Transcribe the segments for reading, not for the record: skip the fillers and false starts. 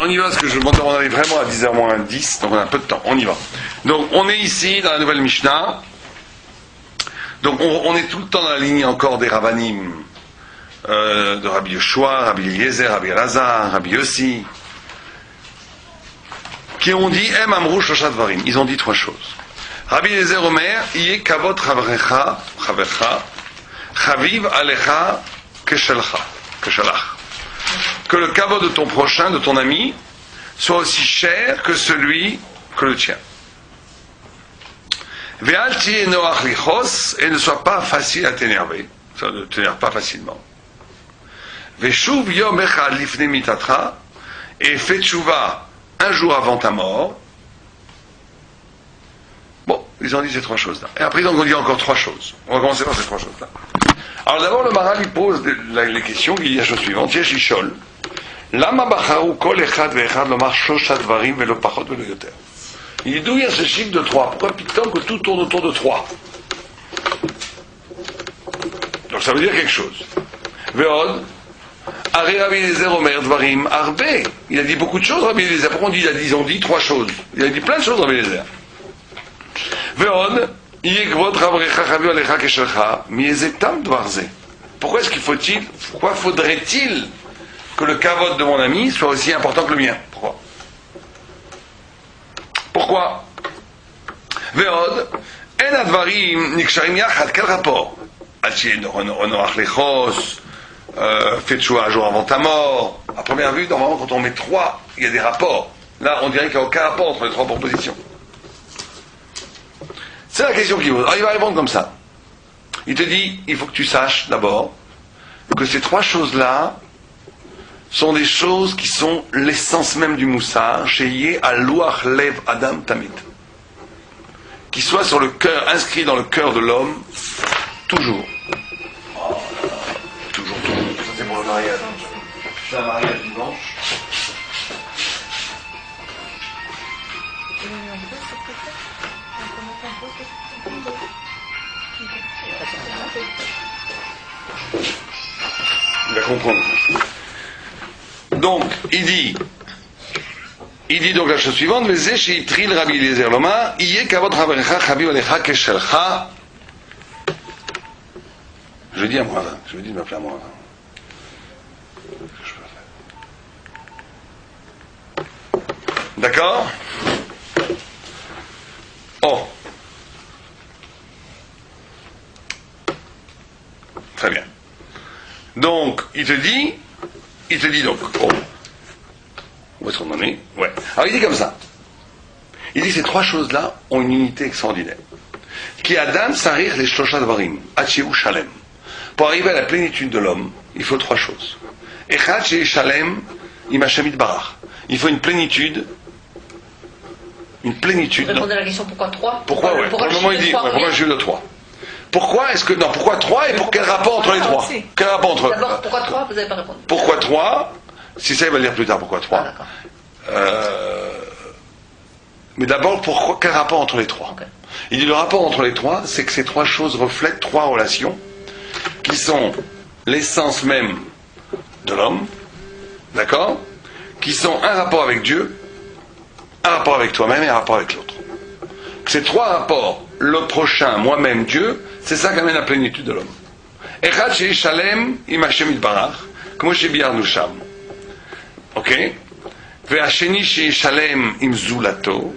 on y va parce que on arrive vraiment à 10h moins 10, donc on a un peu de temps, on y va. Donc on est ici dans la nouvelle Mishnah. Donc on est tout le temps dans la ligne encore des Rabbanim, de Rabbi Yoshua, Rabbi Eliezer, Rabbi Elazar, Rabbi Yossi, qui ont dit Em Amrou Shoshat Dvarim. Ils ont dit trois choses. Rabbi Eliezer Omer, Iye Kavot Chavrecha, Chaviv Alecha Keshelcha, que le kavod de ton prochain, de ton ami, soit aussi cher que celui que le tien. Ve'al tiye noach lichos, et ne soit pas facile à t'énerver, ça ne t'énerve pas facilement. Ve'shuv yom echad lifnei mitatra, et fais tshuva un jour avant ta mort. Bon, ils ont dit ces trois choses-là. Et après, donc, on dit encore trois choses. On va commencer par ces trois choses-là. Alors d'abord, le Maharal lui pose les questions, il dit la chose suivante. Yesh Ishol. Lama bacharu kol echad ve'echad lomar shoshat dvarim ve'lo pachot ve'lo yoter. Il dit d'où vient ce chiffre de 3? Pourquoi piquant que tout tourne autour de 3? Donc ça veut dire quelque chose. Ve'od. Ari Rabbi Eliezer Omer dvarim arbe. Il a dit beaucoup de choses, Rabbi Eliezer. Pourquoi ils ont dit trois choses? Il a dit plein de choses, Rabbi Eliezer. Ve'od. Pourquoi pourquoi faudrait-il que le kavod de mon ami soit aussi important que le mien? Pourquoi? Ve'od, en advarim niksharim yachad, quel rapport? Fais tchouva un jour avant ta mort. À première vue, normalement, quand on met trois, il y a des rapports. Là, on dirait qu'il n'y a aucun rapport entre les trois propositions. C'est la question qu'il pose. Alors il va répondre comme ça. Il te dit, il faut que tu saches d'abord que ces trois choses-là sont des choses qui sont l'essence même du moussar, chez Yé Alouach Lev Adam Tamid. Qui soit sur le cœur, inscrit dans le cœur de l'homme, toujours. Oh, toujours. Ça c'est pour le mariage. C'est un mariage dimanche. Il va comprendre. Donc, il dit donc la chose suivante, je dis à moi 20, je dis de m'appeler à moi 20. D'accord? Oh. Très bien. Donc, il te dit donc, oh, où est-ce qu'on en est? Ouais. Alors il dit comme ça. Il dit que ces trois choses-là ont une unité extraordinaire. Qui Adam sarir les shlosha dvarim, atcheu shalem. Pour arriver à la plénitude de l'homme, il faut trois choses. Echad shei shalem im Hashem itbarach. Il faut une plénitude. Répondez à la question pourquoi trois? Pourquoi, ouais. Pour le moment, il dit, pourquoi je suis de trois? Pourquoi est-ce que. Non, pourquoi 3 et pour quel rapport entre les 3? Quel rapport entre. D'abord, pourquoi 3? Vous n'avez pas répondu. Pourquoi 3? Si ça, il va le dire plus tard, pourquoi 3? Mais d'abord, quel rapport entre les 3? Okay. Il dit le rapport entre les 3, c'est que ces trois choses reflètent trois relations qui sont l'essence même de l'homme, d'accord? Qui sont un rapport avec Dieu, un rapport avec toi-même et un rapport avec l'autre. Ces trois rapports, le prochain, moi-même, Dieu, c'est ça qui amène la plénitude de l'homme. Echad shei shalem im Hashem itbarach, kmo shebiarnu sham. Ok? Ve'asheni shei shalem im zulato,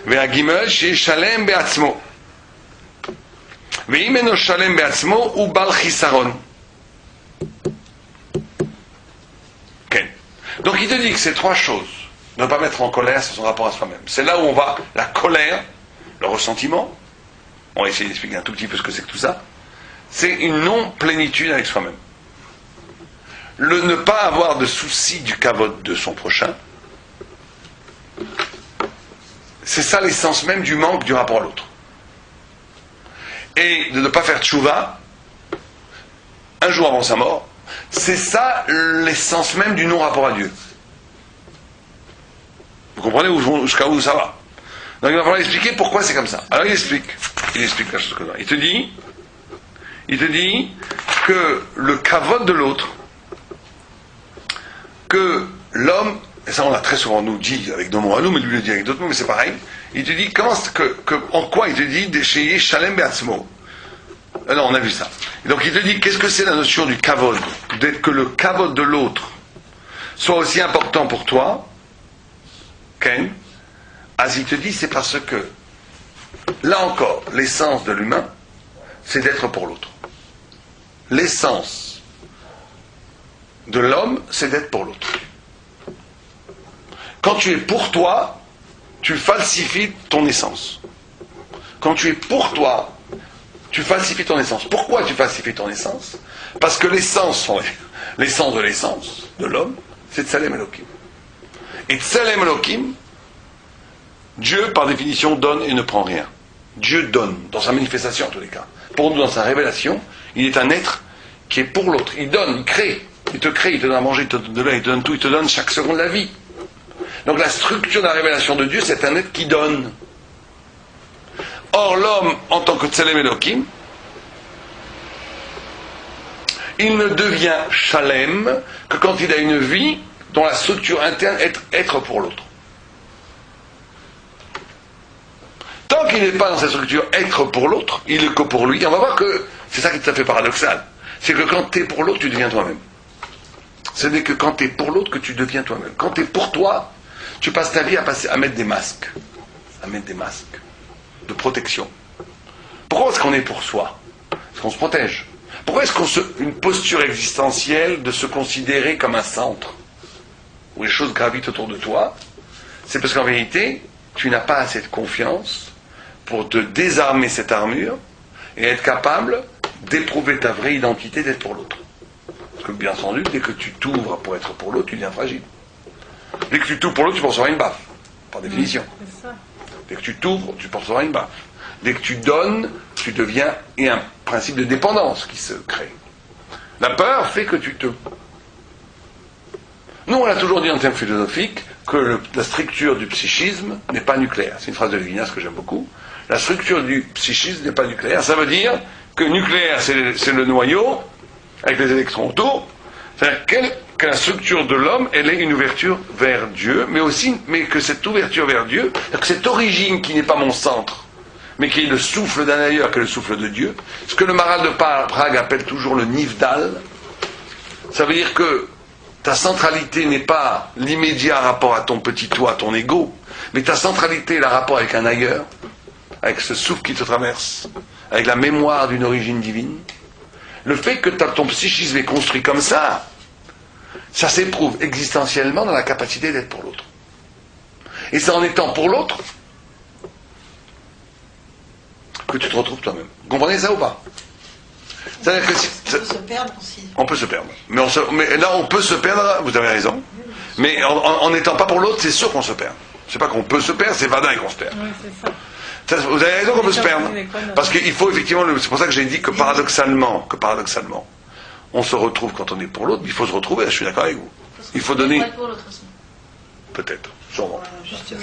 ve'agimel shei shalem be'atzmo. Ve'im eno shalem be'atzmo u bal chisaron. Ok? Donc il te dit que ces trois choses, ne pas mettre en colère sur son rapport à soi-même. C'est là où on va, la colère, le ressentiment, on va essayer d'expliquer un tout petit peu ce que c'est que tout ça, c'est une non-plénitude avec soi-même. Le ne pas avoir de souci du kavod de son prochain, c'est ça l'essence même du manque du rapport à l'autre. Et de ne pas faire tchouva un jour avant sa mort, c'est ça l'essence même du non-rapport à Dieu. Vous comprenez jusqu'à où ça va? Donc il va falloir expliquer pourquoi c'est comme ça. Alors il explique la chose que ça. Il te dit que le kavod de l'autre, que l'homme et ça on l'a très souvent nous dit avec nos mots à nous, mais lui le dit avec d'autres mots, mais c'est pareil. Il te dit, en quoi il te dit d'essayer Shalem Beatzmo. Non, on a vu ça. Et donc il te dit, qu'est-ce que c'est la notion du kavod? Que le kavod de l'autre soit aussi important pour toi, Ken. Il te dit, c'est parce que, là encore, l'essence de l'humain, c'est d'être pour l'autre. L'essence de l'homme, c'est d'être pour l'autre. Quand tu es pour toi, tu falsifies ton essence. Quand tu es pour toi, tu falsifies ton essence. Pourquoi tu falsifies ton essence? Parce que l'essence de l'essence de l'homme, c'est Tselem Elohim. Et Tselem Elohim, Dieu, par définition, donne et ne prend rien. Dieu donne, dans sa manifestation en tous les cas. Pour nous, dans sa révélation, il est un être qui est pour l'autre. Il donne, il crée. Il te crée, il te donne à manger, il te donne de l'air, il te donne tout, il te donne chaque seconde de la vie. Donc la structure de la révélation de Dieu, c'est un être qui donne. Or, l'homme, en tant que Tselem Elohim, il ne devient Shalem que quand il a une vie dont la structure interne est être pour l'autre. Tant qu'il n'est pas dans cette structure être pour l'autre, il est que pour lui. Et on va voir que c'est ça qui est tout à fait paradoxal. C'est que quand tu es pour l'autre, tu deviens toi-même. Ce n'est que quand tu es pour l'autre que tu deviens toi-même. Quand tu es pour toi, tu passes ta vie à mettre des masques. À mettre des masques de protection. Pourquoi est-ce qu'on est pour soi? Parce qu'on se protège. Pourquoi est-ce une posture existentielle de se considérer comme un centre où les choses gravitent autour de toi? C'est parce qu'en vérité, tu n'as pas assez de confiance pour te désarmer cette armure et être capable d'éprouver ta vraie identité d'être pour l'autre. Parce que bien entendu, dès que tu t'ouvres pour être pour l'autre, tu deviens fragile. Dès que tu t'ouvres pour l'autre, tu recevoir une baffe, par définition. Dès que tu t'ouvres, tu recevoir une baffe. Dès que tu donnes, tu deviens... Il y a un principe de dépendance qui se crée. La peur fait que tu te... Nous, on a toujours dit en termes philosophiques que la structure du psychisme n'est pas nucléaire. C'est une phrase de Lévinas que j'aime beaucoup. La structure du psychisme n'est pas nucléaire. Ça veut dire que nucléaire, c'est le noyau, avec les électrons autour. C'est-à-dire que la structure de l'homme, elle est une ouverture vers Dieu, mais que cette ouverture vers Dieu, que cette origine qui n'est pas mon centre, mais qui est le souffle d'un ailleurs, que le souffle de Dieu, ce que le Maharal de Prague appelle toujours le Nivdal, ça veut dire que ta centralité n'est pas l'immédiat rapport à ton petit toi, ton ego, mais ta centralité est le rapport avec un ailleurs, avec ce souffle qui te traverse, avec la mémoire d'une origine divine. Le fait que ton psychisme est construit comme ça s'éprouve existentiellement dans la capacité d'être pour l'autre. Et c'est en étant pour l'autre que tu te retrouves toi-même. Vous comprenez ça ou pas? C'est-à-dire que on peut se perdre aussi. On peut se perdre. Mais là, on peut se perdre, vous avez raison. Mais en n'étant pas pour l'autre, c'est sûr qu'on se perd. C'est pas qu'on peut se perdre, c'est vadin qu'on se perd. Oui, c'est ça. Vous avez raison qu'on peut se perdre. Parce qu'il faut effectivement, c'est pour ça que j'ai dit que paradoxalement, on se retrouve quand on est pour l'autre, mais il faut se retrouver, je suis d'accord avec vous. Il faut donner. Peut-être, sûrement.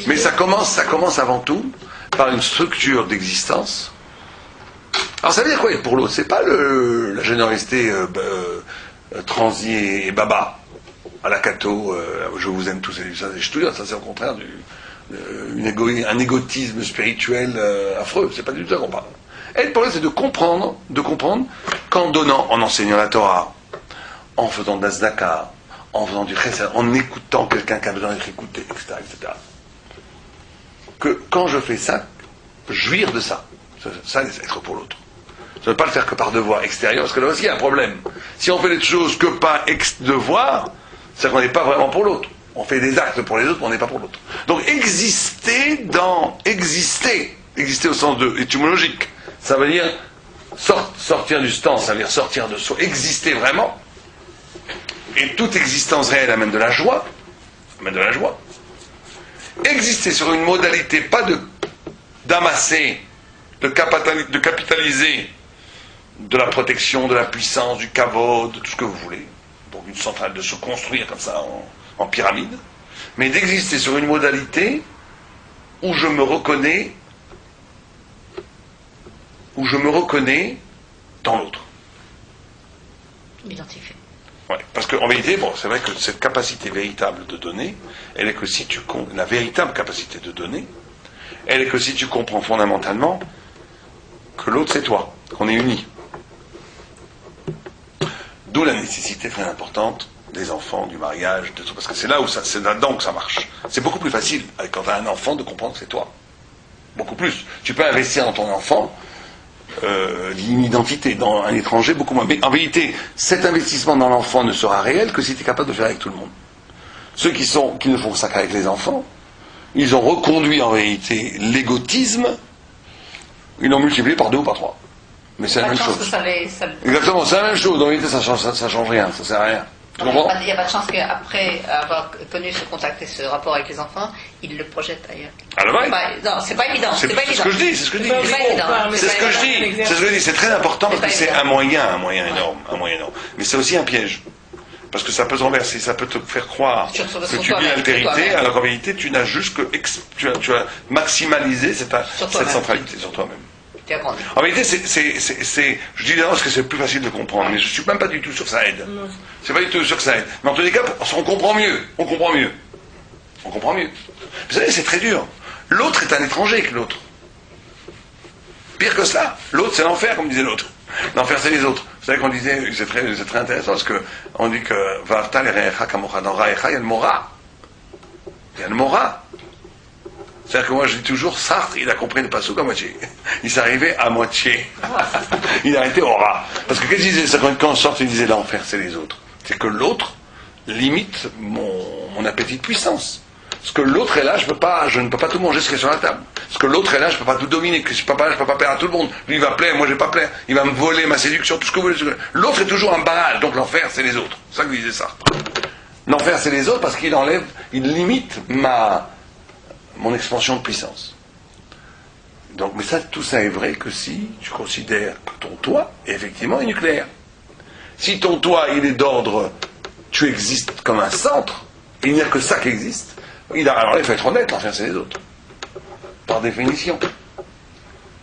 Mais ça commence avant tout par une structure d'existence. Alors ça veut dire quoi être pour l'autre? C'est pas la générosité transi et baba à la Cato, je vous aime tous et ça c'est au contraire un égotisme spirituel affreux. C'est pas du tout ça qu'on parle. Être pour l'autre, c'est de comprendre qu'en donnant, en enseignant la Torah, en faisant de la tzedaka, en faisant du chesed, en écoutant quelqu'un qui a besoin d'être écouté, etc., etc. Que quand je fais ça, jouir de ça. Ça, c'est être pour l'autre. Ça ne veut pas le faire que par devoir extérieur, parce que là aussi il y a un problème. Si on fait des choses que par devoir, c'est qu'on n'est pas vraiment pour l'autre. On fait des actes pour les autres, mais on n'est pas pour l'autre. Donc exister au sens étymologique, ça veut dire sortir du stand, ça veut dire sortir de soi, exister vraiment. Et toute existence réelle amène de la joie, Exister sur une modalité, pas d'amasser, de capitaliser de la protection, de la puissance, du kavod, de tout ce que vous voulez. Donc une centrale de se construire comme ça en pyramide, mais d'exister sur une modalité où je me reconnais dans l'autre. Ouais, parce qu'en vérité, bon, c'est vrai que cette capacité véritable de donner, elle est que si tu la véritable capacité de donner, elle est que si tu comprends fondamentalement que l'autre c'est toi, qu'on est unis. D'où la nécessité très importante des enfants, du mariage, de tout, parce que c'est là où c'est là-dedans que ça marche. C'est beaucoup plus facile quand tu as un enfant de comprendre que c'est toi. Beaucoup plus. Tu peux investir dans ton enfant une identité dans un étranger beaucoup moins. Mais en vérité, cet investissement dans l'enfant ne sera réel que si tu es capable de faire avec tout le monde. Ceux qui ne font ça qu'avec les enfants, ils ont reconduit en vérité l'égotisme, ils l'ont multiplié par 2 ou par 3. Mais c'est la même chose. Exactement, c'est la même chose. En vérité, ça change rien, ça sert à rien. Il n'y a pas de chance qu'après avoir connu ce contact et ce rapport avec les enfants, ils le projettent ailleurs. Alors, ouais. Non, c'est pas évident. C'est ce que je dis. C'est ce que je dis. C'est très important parce que c'est un moyen énorme. Mais c'est aussi un piège. Parce que ça peut renverser, ça peut te faire croire que tu vis l'altérité, alors qu'en vérité, tu n'as juste que tu as maximalisé cette centralité sur toi-même. En vérité, je dis d'avance que c'est plus facile de comprendre, mais je ne suis même pas du tout sûr que ça aide. C'est pas du tout sûr que ça aide. Mais en tous les cas, on comprend mieux. Vous savez, c'est très dur. L'autre est un étranger que l'autre. Pire que cela. L'autre, c'est l'enfer, comme disait l'autre. L'enfer, c'est les autres. Vous savez qu'on disait, c'est très intéressant, parce qu'on dit que Varta l'erecha kamocha, dans Raecha, il y a le Mora. C'est-à-dire que moi je dis toujours, Sartre, il a compris le passouk à moitié. Il s'est arrivé à moitié. Il a été au rat. Parce que qu'est-ce qu'il disait quand on sort, il disait l'enfer, c'est les autres. C'est que l'autre limite mon appétit de puissance. Parce que l'autre est là, je ne peux pas tout manger ce qui est sur la table. Parce que l'autre est là, je ne peux pas tout dominer. Que je ne peux pas plaire à tout le monde. Lui, il va plaire, moi je ne vais pas plaire. Il va me voler ma séduction, tout ce que vous voulez. L'autre est toujours un barrage. Donc l'enfer, c'est les autres. C'est ça que disait Sartre. L'enfer, c'est les autres parce qu'il limite mon expansion de puissance. Donc, mais tout ça est vrai que si tu considères que ton toit, effectivement, est nucléaire. Si ton toit, il est d'ordre, tu existes comme un centre, il n'y a que ça qui existe, alors là, il faut être honnête, l'enfer, c'est les autres. Par définition.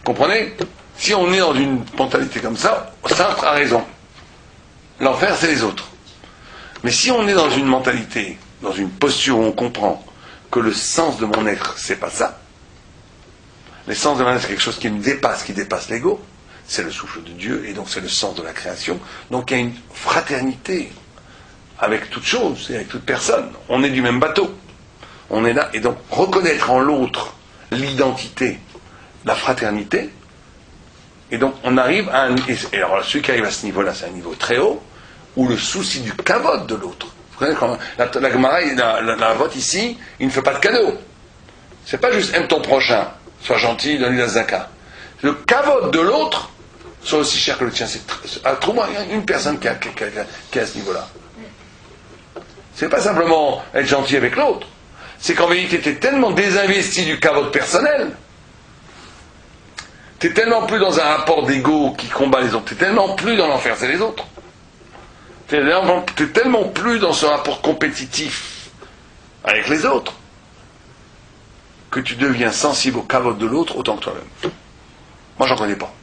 Comprenez ? Si on est dans une mentalité comme ça, Sartre a raison. L'enfer, c'est les autres. Mais si on est dans une mentalité, dans une posture où on comprend que le sens de mon être, c'est pas ça. L'essence de mon être, c'est quelque chose qui dépasse l'ego. C'est le souffle de Dieu, et donc c'est le sens de la création. Donc il y a une fraternité avec toute chose et avec toute personne. On est du même bateau. On est là, et donc reconnaître en l'autre l'identité, la fraternité, et donc on arrive à et alors celui qui arrive à ce niveau-là, c'est un niveau très haut, où le souci du kavod de l'autre. Vous connaissez quand la Gemara, la vote ici, il ne fait pas de cadeau. C'est pas juste aime ton prochain, sois gentil, donne-lui la zaka. Le kavod de l'autre soit aussi cher que le tien. Trouve-moi une personne qui est à ce niveau-là. C'est pas simplement être gentil avec l'autre. C'est qu'en vérité, tu es tellement désinvesti du kavod personnel. Tu es tellement plus dans un rapport d'ego qui combat les autres. Tu es tellement plus dans l'enfer, c'est les autres. Tu n'es tellement plus dans ce rapport compétitif avec les autres que tu deviens sensible au kavod de l'autre autant que toi-même. Moi, j'en connais pas.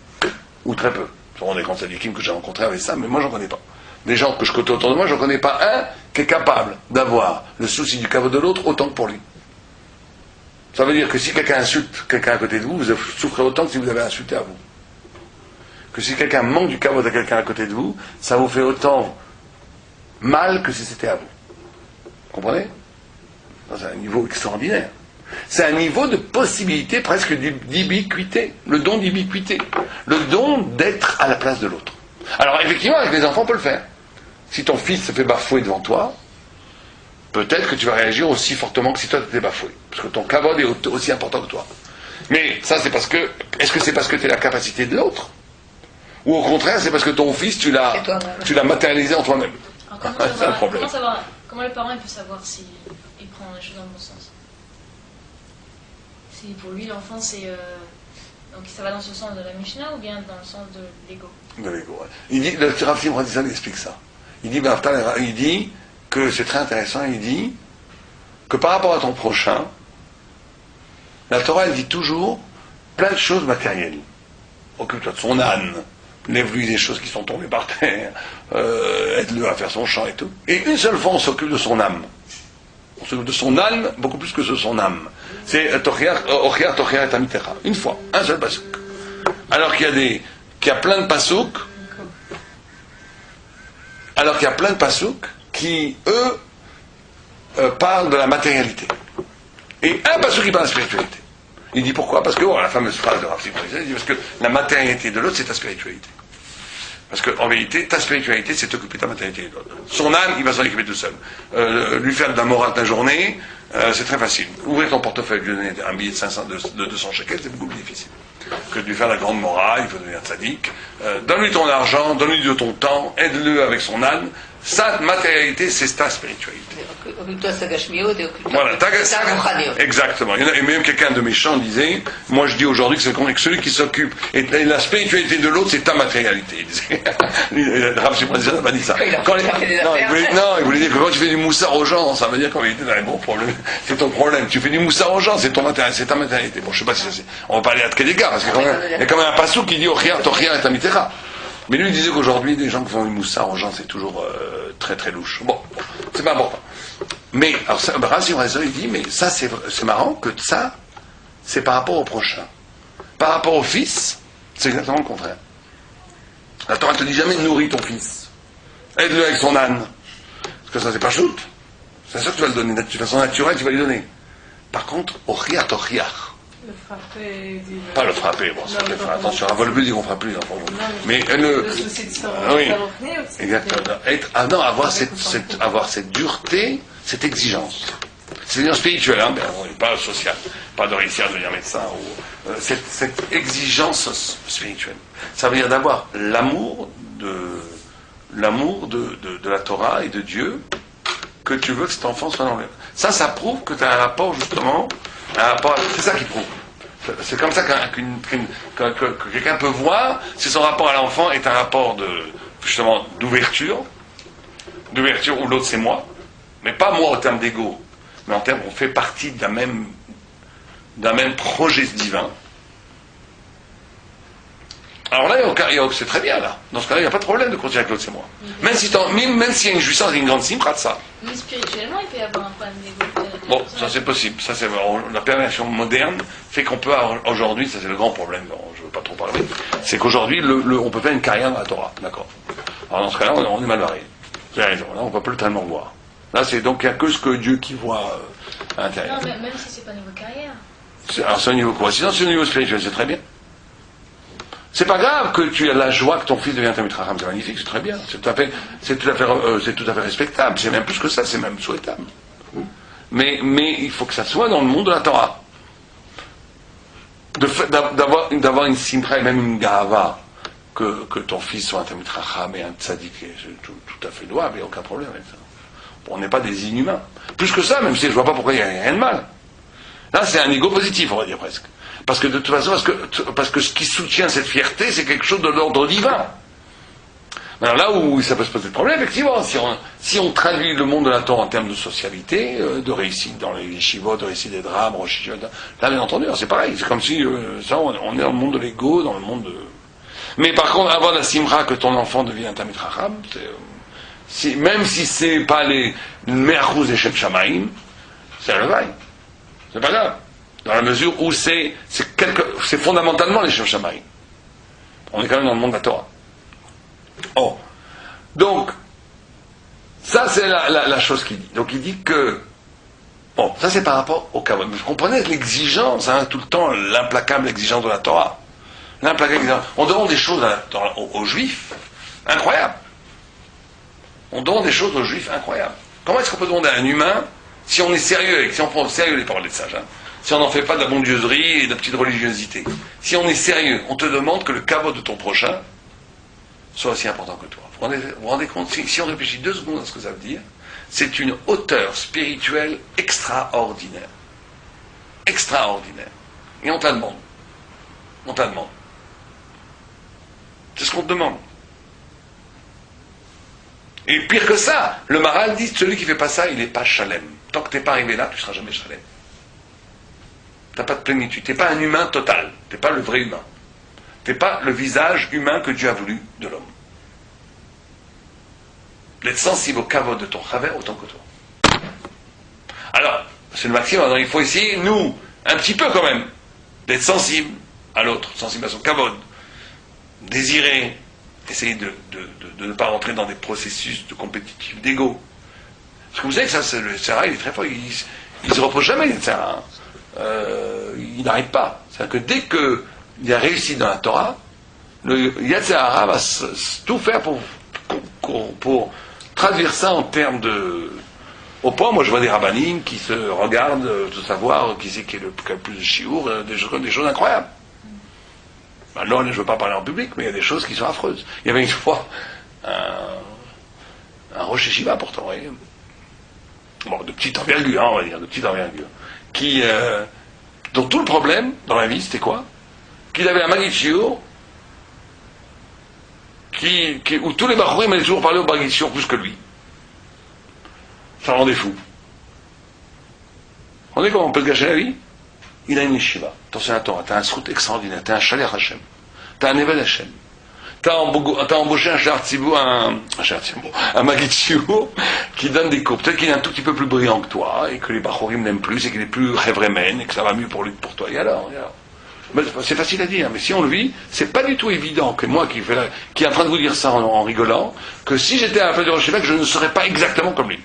Ou très peu. Ce sont des conseillers que j'ai rencontrés avec ça, mais moi, j'en connais pas. Des gens que je côtoie autour de moi, j'en connais pas un qui est capable d'avoir le souci du kavod de l'autre autant que pour lui. Ça veut dire que si quelqu'un insulte quelqu'un à côté de vous, vous souffrez autant que si vous avez insulté à vous. Que si quelqu'un manque du kavod à quelqu'un à côté de vous, ça vous fait autant mal que si c'était à vous. Comprenez ? C'est un niveau extraordinaire. C'est un niveau de possibilité presque d'ubiquité. Le don d'ubiquité. Le don d'être à la place de l'autre. Alors effectivement, avec les enfants, on peut le faire. Si ton fils se fait bafouer devant toi, peut-être que tu vas réagir aussi fortement que si toi tu étais bafoué. Parce que ton kavod est aussi important que toi. Mais ça, c'est parce que... Est-ce que c'est parce que tu es la capacité de l'autre ? Ou au contraire, c'est parce que ton fils, tu l'as matérialisé en toi-même. C'est un problème. Comment le parent peut savoir s'il prend les choses dans le bon sens ? Si pour lui, l'enfant, c'est... Donc ça va dans ce sens de la Mishnah ou bien dans le sens de l'ego ? De l'ego, ouais. Il dit, le Rav Simon Radisson explique ça. Il dit que c'est très intéressant, il dit que par rapport à ton prochain, la Torah, elle dit toujours plein de choses matérielles. Occupe-toi de son âne, lève-lui des choses qui sont tombées par terre, aide-le à faire son chant et tout. Et une seule fois, on s'occupe de son âme. On s'occupe de son âme beaucoup plus que de son âme. C'est Ochia Tochia et Amitera. Une fois, un seul pasouk. Alors qu'il y a plein de pasouks, qui, eux, parlent de la matérialité. Et un pasouk qui parle de la spiritualité. Il dit pourquoi? Parce que, la fameuse phrase de Rav Simon, il dit parce que la matérialité de l'autre, c'est ta spiritualité. Parce qu'en vérité, ta spiritualité, c'est t'occuper de ta matérialité de l'autre. Son âme, il va s'en occuper tout seul. Lui faire de la morale ta journée, c'est très facile. Ouvrir ton portefeuille, lui donner un billet de 500, de 200 shekels, c'est beaucoup plus difficile. Que de lui faire la grande morale, il faut devenir tzaddik. Donne-lui ton argent, donne-lui de ton temps, aide-le avec son âme. Sa matérialité, c'est ta spiritualité. Occupe-toi de sa gashmiot et occupe-toi Voilà, de sa rouchaniot. exactement. Et même quelqu'un de méchant disait, moi je dis aujourd'hui que c'est celui qui s'occupe, et la spiritualité de l'autre, c'est ta matérialité. Il disait, Rav Shimon n'a pas dit ça. Il voulait dire que quand tu fais du moussard aux gens, ça veut dire qu'en vérité, t'as un gros problème. C'est ton problème. Tu fais du moussard aux gens, c'est ta matérialité. Bon, je sais pas si c'est. On va parler à Tkedeka, parce qu'il y a quand même un passou qui dit Ochia, Tochia et Amitera. Mais lui, il disait qu'aujourd'hui, des gens qui font du moussard aux gens, c'est toujours très très louche. Bon, c'est pas important. Mais, alors, Rav Razo, il dit, mais ça, c'est marrant que ça, c'est par rapport au prochain. Par rapport au fils, c'est exactement le contraire. La Torah ne te dit jamais nourris ton fils. Aide-le avec son âne. Parce que ça, c'est pas shoot. C'est sûr que tu vas le donner de façon naturelle, tu vas lui donner. Par contre, Ochia, Tochia. Le frapper. Pas le frapper, bon, ça fait faire attention. Un vol-but, on ne fera plus les enfants. Mais le souci de se oui, exactement. Avoir cette dureté, cette exigence. C'est une spirituelle, hein, pas sociale. Pas de réussir à devenir médecin. Cette exigence spirituelle. Ça veut dire d'avoir l'amour de la Torah et de Dieu, que tu veux que cet enfant soit dans le. Ça prouve que tu as un rapport, justement. C'est ça qui prouve. C'est comme ça que quelqu'un peut voir si son rapport à l'enfant est un rapport d'ouverture où l'autre c'est moi, mais pas moi en termes d'ego, mais en termes on fait partie d'un même projet divin. Alors là, c'est très bien là. Dans ce cas-là, il n'y a pas de problème de continuer avec l'autre, c'est moi. Même s'il y a une jouissance et une grande simra de ça. Mais spirituellement, il peut y avoir un problème d'ego. Bon, ça c'est possible. Ça c'est la perversion moderne fait qu'on peut aujourd'hui, ça c'est le grand problème. Bon, je ne veux pas trop parler. C'est qu'aujourd'hui, on peut faire une carrière dans la Torah, d'accord. Alors dans ce cas-là, on est mal barré. Vous avez raison. Là, on ne peut plus tellement voir. Là, c'est donc il n'y a que ce que Dieu qui voit à l'intérieur. Non, même si c'est pas niveau carrière. Alors c'est au niveau quoi? Sinon, c'est au niveau spirituel, c'est très bien. C'est pas grave que tu aies la joie que ton fils devienne Talmid Chacham, c'est magnifique, c'est très bien, c'est tout à fait respectable, c'est même plus que ça, c'est même souhaitable. Mais il faut que ça soit dans le monde de la Torah. D'avoir une simcha et même une gahava, que ton fils soit un Talmid Chacham et un tzaddik, c'est tout à fait louable, il n'y a aucun problème avec ça. Bon, on n'est pas des inhumains. Plus que ça, même si je ne vois pas pourquoi il n'y a rien de mal. Là, c'est un ego positif, on va dire presque. Parce que de toute façon, parce que ce qui soutient cette fierté, c'est quelque chose de l'ordre divin. Alors là où ça peut se poser le problème, effectivement, si on traduit le monde de la Torah en termes de socialité, de réussite dans les yeshivot, de réussite des drames, là bien entendu, c'est pareil, c'est comme si on est dans le monde de l'ego, dans le monde de. Mais par contre, avoir la simra que ton enfant devienne un Talmid Chacham, même si c'est pas les me'achuz et Shem Shamaim, c'est un levaï. C'est pas grave. Dans la mesure où c'est fondamentalement les Shem Shamaim. On est quand même dans le monde de la Torah. Oh. Donc, ça c'est la chose qu'il dit. Donc il dit que, bon, ça c'est par rapport au kavod. Vous comprenez l'exigence, tout le temps, l'implacable exigence de la Torah. L'implacable exigence. On demande des choses aux Juifs incroyables. On demande des choses aux Juifs incroyables. Comment est-ce qu'on peut demander à un humain, si on est sérieux, si on prend au sérieux les paroles des sages, si on n'en fait pas de la bondieuserie et de la petite religiosité, si on est sérieux, on te demande que le kavod de ton prochain soit aussi important que toi. Vous vous rendez compte, si on réfléchit 2 secondes à ce que ça veut dire, c'est une hauteur spirituelle extraordinaire. Extraordinaire. Et on te la demande. On te la demande. C'est ce qu'on te demande. Et pire que ça, le Maharal dit, celui qui ne fait pas ça, il n'est pas shalem. Tant que tu n'es pas arrivé là, tu ne seras jamais shalem. Tu n'as pas de plénitude. Tu n'es pas un humain total. Tu n'es pas le vrai humain. T'es pas le visage humain que Dieu a voulu de l'homme. D'être sensible au kavod de ton travers autant que toi. Alors, c'est le maximum. Alors, il faut essayer, nous, un petit peu quand même, d'être sensible à l'autre, sensible à son kavod, désirer, essayer de ne pas rentrer dans des processus de compétitif d'ego. Parce que vous savez que ça, le Tzara, il est très fort, il se repose jamais, le Tzara. Il n'arrête pas. C'est-à-dire que dès qu'il y a réussite dans la Torah, le Yetzirah va tout faire pour traduire ça en termes de... Au point, moi je vois des rabbinim qui se regardent de savoir qui c'est qui a le plus de chiour, des choses incroyables. Alors, je ne veux pas parler en public, mais il y a des choses qui sont affreuses. Il y avait une fois un Rosh Yeshiva pourtant, voyez. Bon, de petite envergure, on va dire, de petite envergure, dont tout le problème dans la vie, c'était quoi? Qu'il avait un Maggid Shiur, où tous les Bachorim allaient toujours parler au Maggid Shiur plus que lui. Ça le rendait fou. On est comment on peut se gâcher la vie? Il a une yeshiva, attention à la Torah, t'as un srout extraordinaire, t'as un Shalech Hashem, t'as un Eved Hashem, t'as embauché un Shar Tzibou, un Maggid Shiur, qui donne des cours. Peut-être qu'il est un tout petit peu plus brillant que toi, et que les Bachorim l'aiment plus, et qu'il est plus Chevremen, et que ça va mieux pour lui que pour toi. Et alors c'est facile à dire, mais si on le vit, c'est pas du tout évident que moi qui est en train de vous dire ça en rigolant, que si j'étais à la place du Rosh Hashanah, je ne serais pas exactement comme lui.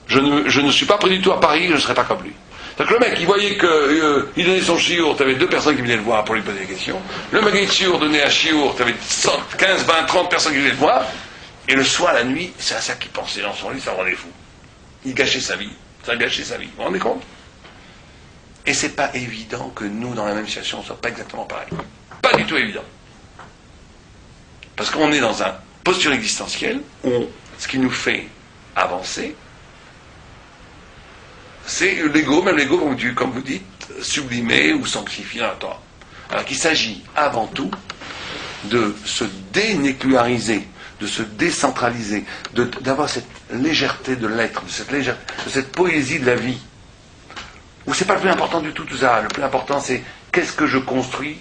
Je ne suis pas prêt du tout à Paris, je ne serais pas comme lui. C'est-à-dire que le mec, il voyait qu'il donnait son chiour, tu avais 2 personnes qui venaient le voir pour lui poser des questions. Le Maggid Shiur donnait un chiour, tu avais 15, 20, 30 personnes qui venaient le voir. Et le soir, la nuit, c'est à ça qu'il pensait dans son lit, ça le rendait fou. Il gâchait sa vie. Ça a gâché sa vie. Vous vous rendez compte? Et c'est pas évident que nous, dans la même situation, on ne soit pas exactement pareil. Pas du tout évident. Parce qu'on est dans une posture existentielle où ce qui nous fait avancer, c'est l'ego, même l'ego, comme vous dites, sublimé ou sanctifié dans la Torah. Alors qu'il s'agit avant tout de se dénucléariser, de se décentraliser, d'avoir cette légèreté de l'être, de cette poésie de la vie, où c'est pas le plus important du tout ça. Le plus important, c'est qu'est-ce que je construis,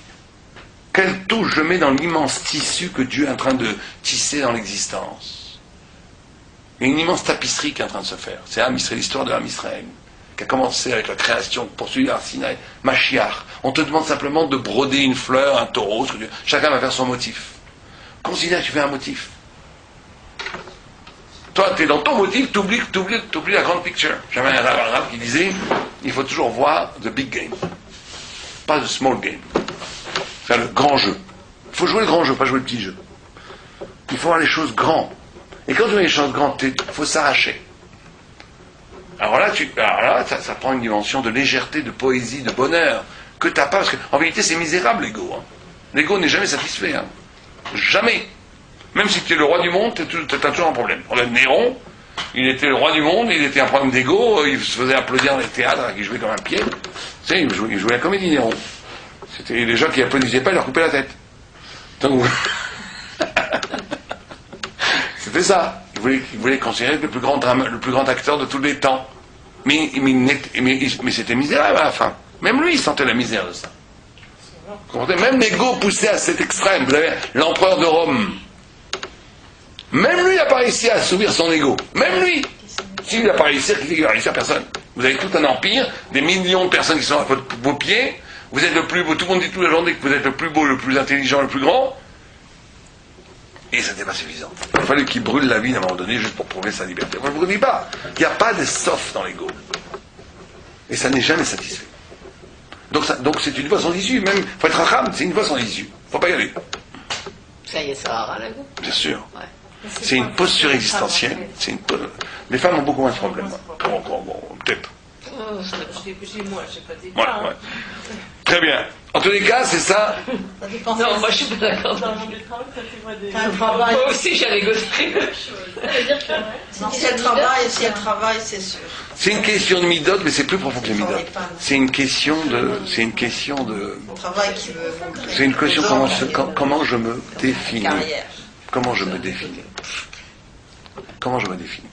quelle touche je mets dans l'immense tissu que Dieu est en train de tisser dans l'existence. Il y a une immense tapisserie qui est en train de se faire. C'est l'histoire de Am Israël, qui a commencé avec la création, poursuivie à Sinaï, Mashiach. On te demande simplement de broder une fleur, un taureau, chacun va faire son motif. Considère que tu fais un motif. Toi, tu es dans ton motif, tu oublies la grande picture. J'avais un arabe qui disait, il faut toujours voir the big game, pas the small game. C'est le grand jeu. Il faut jouer le grand jeu, pas jouer le petit jeu. Il faut voir les choses grandes. Et quand tu vois les choses grandes, il faut s'arracher. Alors là, ça prend une dimension de légèreté, de poésie, de bonheur, que tu n'as pas, parce qu'en vérité, c'est misérable, l'ego. Hein. L'ego n'est jamais satisfait. Hein. Jamais. Même si tu es le roi du monde, tu as toujours un problème. Regarde Néron, il était le roi du monde, il était un problème d'ego, il se faisait applaudir dans les théâtres, il jouait comme un pied. Tu sais, il jouait la comédie, Néron. C'était les gens qui applaudissaient pas, ils leur coupaient la tête. Donc, c'était ça. Il voulait considérer le plus grand acteur de tous les temps. Mais c'était misérable à la fin. Même lui, il sentait la misère de ça. Même l'ego poussé à cet extrême. Vous avez l'empereur de Rome. Même lui n'a pas réussi à assouvir son ego. Même lui. S'il n'a pas réussi, il n'a réussi à personne. Vous avez tout un empire, des millions de personnes qui sont à vos pieds. Vous êtes le plus beau. Tout le monde dit toute la journée que vous êtes le plus beau, le plus intelligent, le plus grand. Et ça n'était pas suffisant. Il fallait qu'il brûle la vie à un moment donné juste pour prouver sa liberté. Moi, je ne vous dis pas. Il n'y a pas de soft dans l'ego. Et ça n'est jamais satisfait. Donc c'est une voie sans issue. Même, il faut être racham, c'est une voie sans issue. Il ne faut pas y aller. Ça y est, ça aura l'ego. Bien sûr. Ouais. C'est une posture existentielle. Les femmes ont beaucoup moins de problèmes. Bon, peut-être. Je dis moi, je n'ai pas dit Ouais. Très bien. En tous les cas, c'est ça. Non, moi je suis pas d'accord. Dans le monde du travail, quand tu vois des... Moi aussi j'avais gossé. Si elle travaille, c'est sûr. C'est une question de midot, mais c'est plus profond que les midot. C'est une question de. Le travail qui veut. C'est une question comment je me définis. Carrière. Comment je me définis. Comment je me définis.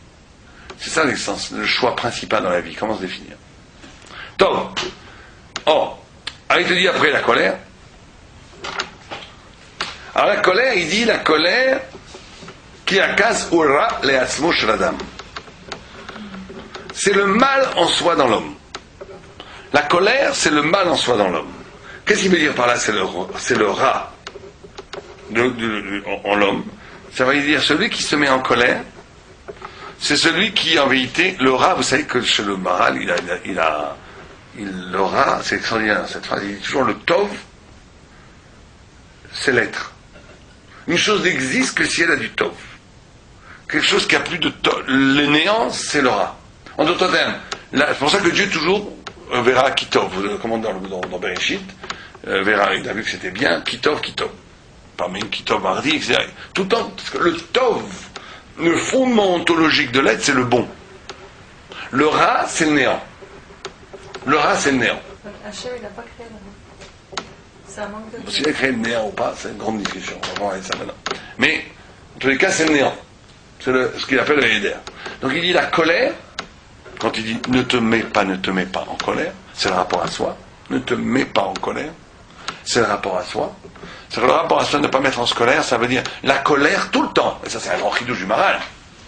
C'est ça l'essence, le choix principal dans la vie. Comment se définir. Donc, alors il te dit après la colère, Alors la colère, il dit la colère qui akas ura leatzmo shel adam. C'est le mal en soi dans l'homme. La colère, c'est le mal en soi dans l'homme. Qu'est-ce qu'il veut dire par là? C'est le rat en l'homme. Ça veut dire celui qui se met en colère, c'est celui qui, en vérité, le rat, vous savez que chez le Maral, le rat, c'est extraordinaire cette phrase, il dit toujours le tov, c'est l'être. Une chose n'existe que si elle a du tov. Quelque chose qui a plus de tov. Le néant, c'est le rat. En d'autres termes, c'est pour ça que Dieu toujours verra kitov, comme dans Bereshit, verra, il a vu que c'était bien, kitov. Pas même kitov mardi, etc. Tout le temps, parce que le tov, le fondement ontologique de l'être, c'est le bon. Le rat, c'est le néant. Le rat, c'est le néant. Hachem, il n'a pas créé le rat. C'est un manque de... S'il a créé le néant ou pas, c'est une grande discussion. On va voir avec ça maintenant. Mais, en tous les cas, c'est le néant. C'est ce qu'il appelle le Heder. Donc il dit la colère, quand il dit ne te mets pas en colère, c'est le rapport à soi. Ne te mets pas en colère, c'est le rapport à soi. C'est que le rapport à soi, ne pas mettre en colère, ça veut dire la colère tout le temps. Et ça, c'est un grand chidouche du Maral.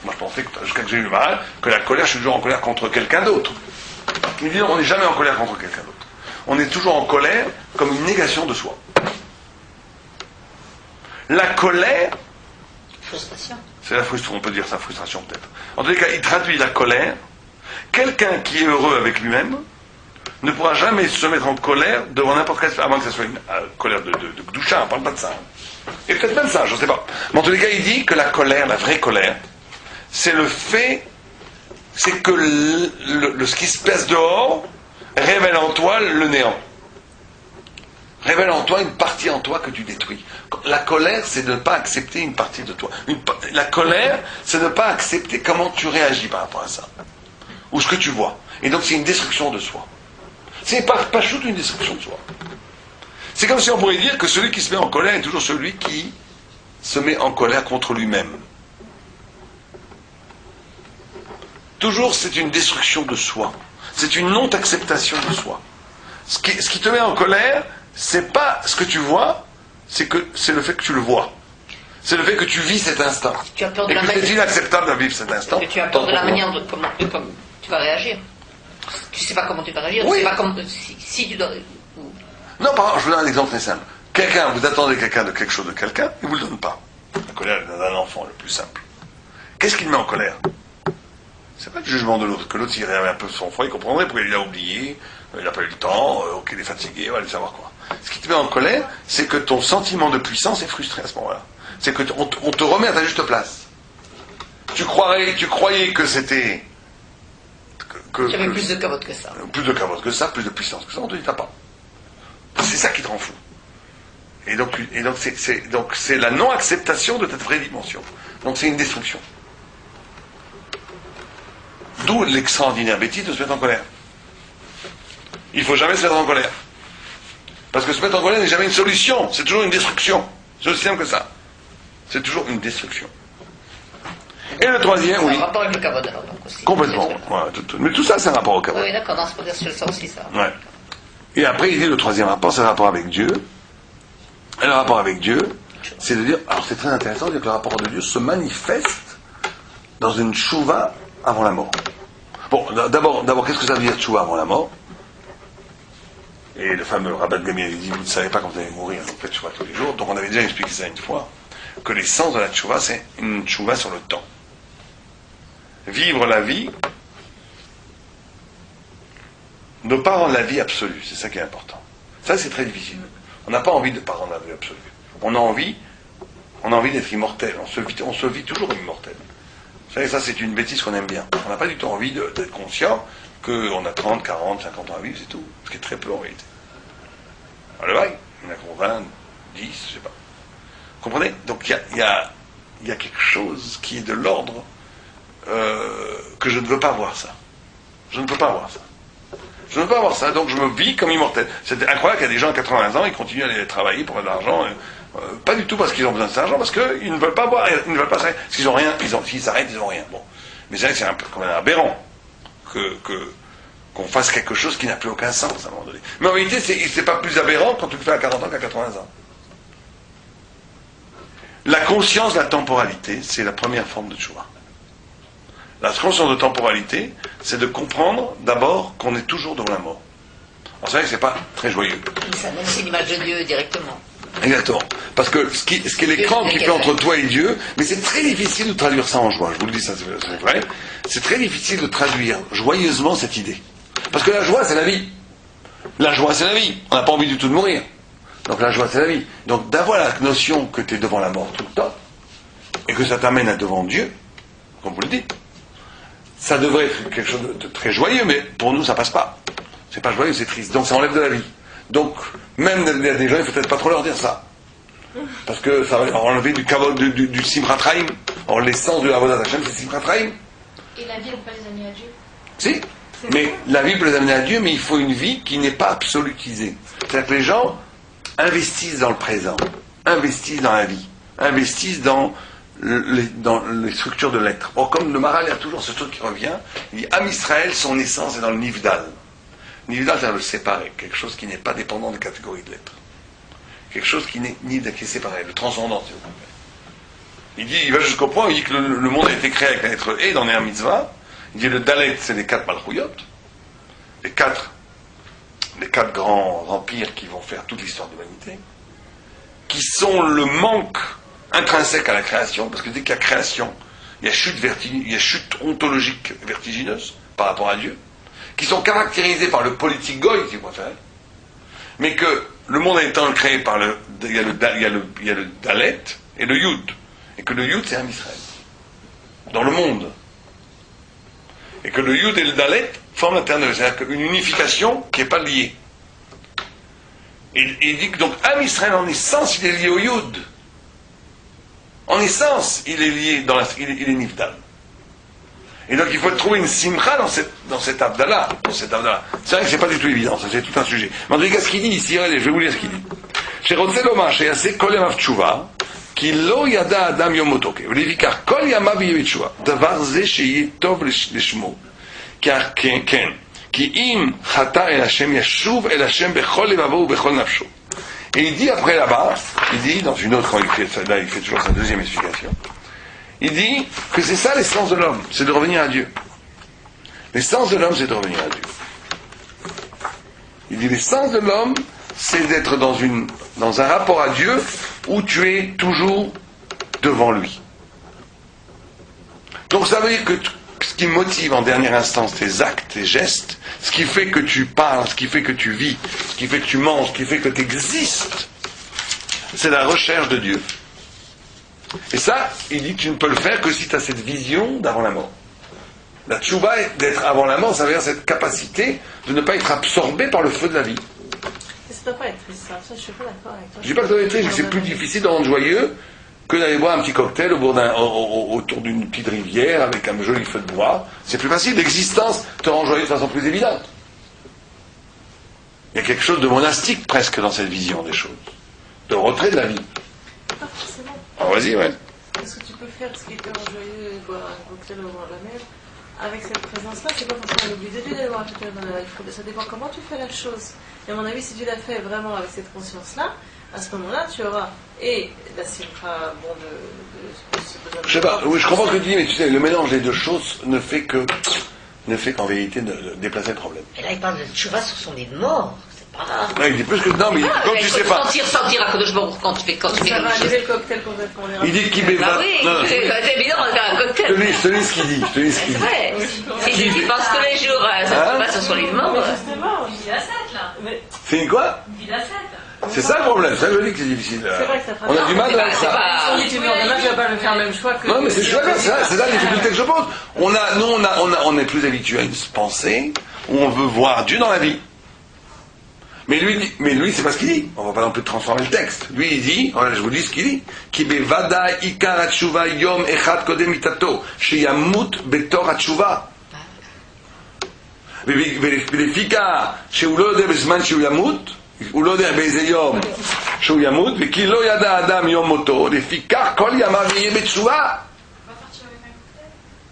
Moi, je pensais, jusqu'à que j'ai eu le Maral, que la colère, je suis toujours en colère contre quelqu'un d'autre. Il dit, on n'est jamais en colère contre quelqu'un d'autre. On est toujours en colère comme une négation de soi. La colère, Frustration. c'est la frustration, on peut dire sa frustration peut-être. En tous les cas, il traduit la colère. Quelqu'un qui est heureux avec lui-même ne pourra jamais se mettre en colère devant n'importe quelle, avant que ce soit une colère de Gdoucha, on parle pas de ça. Et peut-être même ça, je ne sais pas. Mais en tous les cas, il dit que la colère, la vraie colère, c'est le fait, c'est que ce qui se passe dehors révèle en toi le néant. Révèle en toi une partie en toi que tu détruis. La colère, c'est de ne pas accepter une partie de toi. La colère, c'est de ne pas accepter comment tu réagis par rapport à ça. Ou ce que tu vois. Et donc c'est une destruction de soi. C'est pas juste une destruction de soi. C'est comme si on pourrait dire que celui qui se met en colère est toujours celui qui se met en colère contre lui-même. Toujours c'est une destruction de soi. C'est une non-acceptation de soi. Ce qui te met en colère, c'est pas ce que tu vois, c'est le fait que tu le vois. C'est le fait que tu vis cet instant. Tu as peur de et la que c'est inacceptable de vivre cet instant. Et tu as peur de la manière dont tu vas réagir. Tu sais pas comment tu vas réagir. Oui. Tu sais pas comment, si tu dois... Non, par exemple, je vous donne un exemple très simple. Vous attendez quelque chose de quelqu'un, et vous ne le donne pas. La colère d'un enfant, le plus simple. Qu'est-ce qui le met en colère? C'est pas le jugement de l'autre. Que l'autre, s'il avait un peu son foi, il comprendrait pourquoi il l'a oublié, il n'a pas eu le temps, qu'il est fatigué, on va lui savoir quoi. Ce qui te met en colère, c'est que ton sentiment de puissance est frustré à ce moment-là. C'est que on te remet à ta juste place. Tu croyais que c'était... Tu avais plus de cavote que ça. Plus de cavote que ça, plus de puissance que ça, on te dit t'as pas. C'est ça qui te rend fou. Et donc c'est la non-acceptation de cette vraie dimension. Donc c'est une destruction. D'où l'extraordinaire bêtise de se mettre en colère. Il ne faut jamais se mettre en colère. Parce que se mettre en colère n'est jamais une solution, c'est toujours une destruction. C'est aussi simple que ça. C'est toujours une destruction. Et le troisième, oui. C'est un rapport avec le kavod alors, donc aussi. Complètement. Ouais, mais tout ça, c'est un rapport au kavod. Oui, d'accord, non, c'est pour dire que je le sens aussi ça. Ouais. Et après, il dit le troisième rapport, c'est le rapport avec Dieu. Et le rapport avec Dieu, c'est de dire, alors c'est très intéressant de dire que le rapport de Dieu se manifeste dans une tchouva avant la mort. Bon, d'abord, qu'est-ce que ça veut dire tchouva avant la mort? Et le fameux Rabban Gamliel dit, vous ne savez pas quand vous allez mourir, vous faites tchouva tous les jours. Donc on avait déjà expliqué ça une fois, que l'essence de la tchouva, c'est une tchouva sur le temps. Vivre la vie, ne pas rendre la vie absolue, c'est ça qui est important. Ça, c'est très difficile. On n'a pas envie de ne pas rendre la vie absolue. On a envie d'être immortel. On se vit toujours immortel. Vous savez, ça, c'est une bêtise qu'on aime bien. On n'a pas du tout envie d'être conscient qu'on a 30, 40, 50 ans à vivre, c'est tout. Ce qui est très peu en réalité. Alors, le vague, il y en a qu'on 20, 10, je sais pas. Vous comprenez? Donc, il y a quelque chose qui est de l'ordre que je ne veux pas voir ça. Je ne peux pas voir ça. Je ne veux pas avoir ça, donc je me vis comme immortel. C'est incroyable qu'il y a des gens à 80 ans, ils continuent à aller travailler pour de l'argent, pas du tout parce qu'ils ont besoin de cet argent, parce qu'ils ne veulent pas boire, ils ne veulent pas s'arrêter. S'ils ont rien, s'ils s'arrêtent, ils n'ont rien. Bon. Mais c'est vrai que c'est un peu comme un aberrant qu'on fasse quelque chose qui n'a plus aucun sens à un moment donné. Mais en réalité, c'est pas plus aberrant quand tu le fais à 40 ans qu'à 80 ans. La conscience de la temporalité, c'est la première forme de tchouva. La conscience de temporalité, c'est de comprendre d'abord qu'on est toujours devant la mort. Alors c'est vrai que c'est pas très joyeux. Ça même c'est l'image de Dieu directement. Exactement. Parce que ce qui est l'écran qui fait entre toi et Dieu, mais c'est très difficile de traduire ça en joie. Je vous le dis, ça c'est vrai. C'est très difficile de traduire joyeusement cette idée. Parce que la joie, c'est la vie. La joie, c'est la vie. On n'a pas envie du tout de mourir. Donc la joie, c'est la vie. Donc d'avoir la notion que tu es devant la mort tout le temps, et que ça t'amène à devant Dieu, comme vous le dites, ça devrait être quelque chose de très joyeux, mais pour nous, ça passe pas. C'est pas joyeux, c'est triste. Donc ça enlève de la vie. Donc, même des gens, il ne faut peut-être pas trop leur dire ça. Parce que ça va leur enlever du Simchat Chaim. Alors l'essence de la Avodat Hashem, c'est Simchat Chaim. Et la vie, on peut les amener à Dieu. Si. Mais la vie peut les amener à Dieu, mais il faut une vie qui n'est pas absolutisée. C'est-à-dire que les gens investissent dans le présent, investissent dans la vie, investissent dans les structures de l'être. Or, comme le Maharal, il y a toujours ce truc qui revient, il dit Am Israël, son essence est dans le Nivdal. Nivdal, c'est le séparé, quelque chose qui n'est pas dépendant des catégories de l'être. Quelque chose qui n'est qui est séparé, le transcendant, si vous voulez. Il va jusqu'au point où il dit que le monde a été créé avec la lettre E dans Ner Mitzvah. Il dit le Dalet, c'est les 4 Malchouyot, les quatre grands empires qui vont faire toute l'histoire de l'humanité, qui sont le manque intrinsèque à la création, parce que dès qu'il y a création, il y a chute ontologique vertigineuse par rapport à Dieu, qui sont caractérisés par le politique goy, si vous préférez, mais que le monde étant créé par il y a le Dalet et le Yud, et que le Yud c'est un Israël, dans le monde, et que le Yud et le Dalet forment l'éternel, c'est-à-dire qu'une unification qui n'est pas liée. Et il dit que donc Am Israël en essence il est lié au Yud. En essence, il est lié il est Nivdal. Et donc il faut trouver une simcha dans cet Abdallah. C'est vrai que c'est pas du tout évident, ça c'est tout un sujet. Mais en tout cas, ce qu'il dit ici, je vais vous lire ce qu'il dit. שרוצה לומר שיעשה כל ימיו תשובה, כי לא ידע אדם יום מותו, ולפיכך כל ימיו יהיה בתשובה. דבר זה שיהיה טוב לשמו. כן, כי אם חטא אל השם ישוב אל השם בכל לבבו ובכל נפשו. Et il dit après là-bas, il dit dans une autre, là il fait toujours sa deuxième explication, il dit que c'est ça l'essence de l'homme, c'est de revenir à Dieu. L'essence de l'homme, c'est de revenir à Dieu. Il dit l'essence de l'homme, c'est d'être dans un rapport à Dieu où tu es toujours devant lui. Donc ça veut dire que ce qui motive en dernière instance tes actes, tes gestes, ce qui fait que tu parles, ce qui fait que tu vis, ce qui fait que tu manges, ce qui fait que tu existes, c'est la recherche de Dieu. Et ça, il dit que tu ne peux le faire que si tu as cette vision d'avant la mort. La tchouva, d'être avant la mort, ça veut dire cette capacité de ne pas être absorbé par le feu de la vie. Ça ne doit pas être triste, ça, je ne suis pas d'accord avec toi. Je ne dis pas que ça doit être triste, c'est plus difficile de rendre joyeux que d'aller boire un petit cocktail autour d'une petite rivière avec un joli feu de bois. C'est plus facile, l'existence te rend joyeux de façon plus évidente. Il y a quelque chose de monastique presque dans cette vision des choses, de retrait de la vie. Pas forcément. Alors vas-y, ouais. Parce que tu peux faire ce qui est tellement joyeux, boire un cocktail au bord de la mer, avec cette présence-là, c'est pas forcément l'oubli de Dieu d'aller voir un cocktail dans la vie. Ça dépend comment tu fais la chose. Et à mon avis, si tu l'as fait vraiment avec cette conscience-là, à ce moment-là, tu auras et la simcha, bon, je sais pas, oui, je comprends ce que tu dis, mais tu sais, le mélange des deux choses ne fait qu'en vérité de déplacer le problème. Et là, il parle de tchouva sur son lit de mort. C'est pas... Ouais, il dit plus que... Non, mais quand tu sais pas... Sentir à Kadosh Baruch quand tu fais ça va arriver le cocktail complètement. Il dit qu'il béva... Bah oui, c'est évident, on va faire un cocktail. Je te lis ce qu'il dit. C'est vrai. Si tu penses tous les jours à ça tchouva sur son lit de mort... Justement, Une vie à 7, là. C'est une quoi? Une vie à 7. C'est ça le problème, c'est ça que je dis que c'est difficile. C'est vrai que ça fera on a du mal avec ça. Si tu mets en demain, tu vas pas me faire le même choix que... Non, mais c'est c'est là la difficulté que je pose. On est plus habitué à une pensée où on veut voir Dieu dans la vie. Mais lui, c'est pas ce qu'il dit. On va pas non plus transformer le texte. Lui, il dit, voilà, je vous dis ce qu'il dit. Ki bevada ikar hatshuva yom echad kodem mitato, sheyamut betor hatshuva. ולפיקה שהוא לא יודע בזמן שהוא ימות, הוא לא יודע באיזה יום שהוא ימות, וכי לא ידע אדם יום מותו, לפיכך כל ימיו יהיה בתשובה.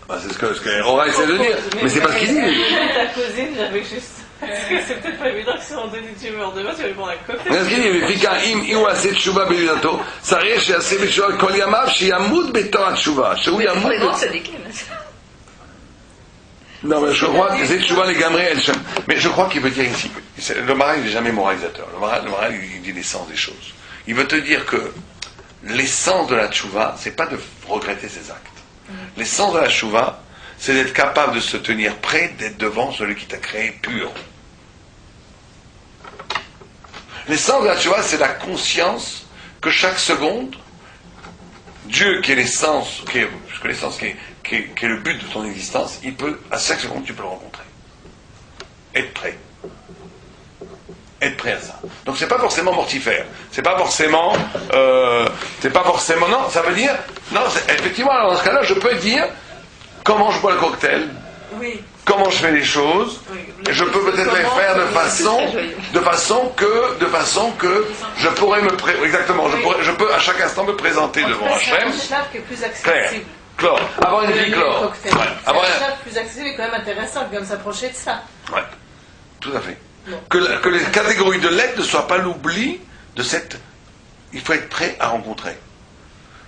C'est ce que Aura essaie de dire, mais c'est pas ce qu'il dit. Ta cousine, j'avais juste... C'est peut-être pas évident que si on donne une tumeur demain, tu vas lui prendre un cocktail. אם הוא עשה תשובה בלידתו, צריך שיעשה בתשובה כל ימיו, שימות בתור התשובה, שהוא Pour ימות... les grands tzadikim. Non, mais je crois que c'est tchouva les gamrés, mais je crois qu'il veut dire ici, le Maral il n'est jamais moralisateur, le Maral il dit l'essence des choses. Il veut te dire que l'essence de la tchouva, c'est pas de regretter ses actes. L'essence de la tchouva, c'est d'être capable de se tenir prêt, d'être devant celui qui t'a créé pur. L'essence de la tchouva, c'est la conscience que chaque seconde, Dieu qui est l'essence, qui est le but de ton existence, il peut, à chaque seconde, tu peux le rencontrer. Être prêt. Être prêt à ça. Donc c'est pas forcément mortifère. C'est pas forcément, non, ça veut dire, non, effectivement, alors dans ce cas-là, je peux dire comment je bois le cocktail, Oui. comment je fais les choses, et je peux peut-être les faire de façon que je pourrais exactement, je peux à chaque instant me présenter devant Hachem. C'est un qui est plus Claire. accessible. Chlore. Avoir une vie chlore. C'est un chef plus accessible et quand même intéressant, quand même s'approcher de ça. Ouais. Tout à fait. Non. Que les catégories de l'être ne soient pas l'oubli de cette... Il faut être prêt à rencontrer.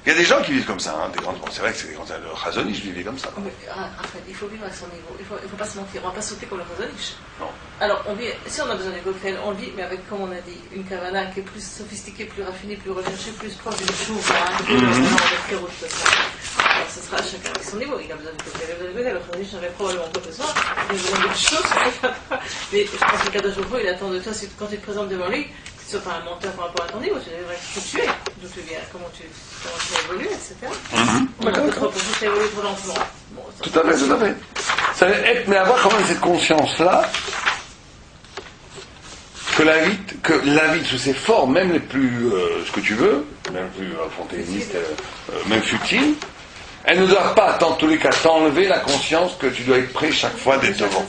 Il y a des gens qui vivent comme ça, hein, c'est vrai que c'est des grands... Le Chazonish vivait comme ça. Mais, en fait, il faut vivre à son niveau. Il faut pas se mentir. On va pas sauter comme le Chazonish. Non. Alors, si on a besoin des cocktails, on le vit, mais avec, comme on a dit, une kavana qui est plus sophistiquée, plus raffinée, plus recherchée, plus proche d'une chouva, alors, ce sera chacun avec son niveau. Il a besoin de cocktails, il a besoin de cocktails. Le Chazonish n'avait probablement pas besoin. Il a besoin d'autres choses. Mais je pense que Kadosh Baruch Hu, il attend de toi, quand tu te présentes devant lui, tu ne sois pas un menteur par rapport à ton niveau, tu devrais être qui tu es, d'où tu viens, comment tu évolues, etc. On peut te reprocher que tu as évolué trop lentement. Bon, Tout à fait. Ça veut être, mais avoir quand même cette conscience-là, que la vie sous ses formes, même les plus, ce que tu veux, même plus fantaisistes, même futiles, elle ne doit pas, dans tous les cas, t'enlever la conscience que tu dois être prêt chaque fois d'être devant.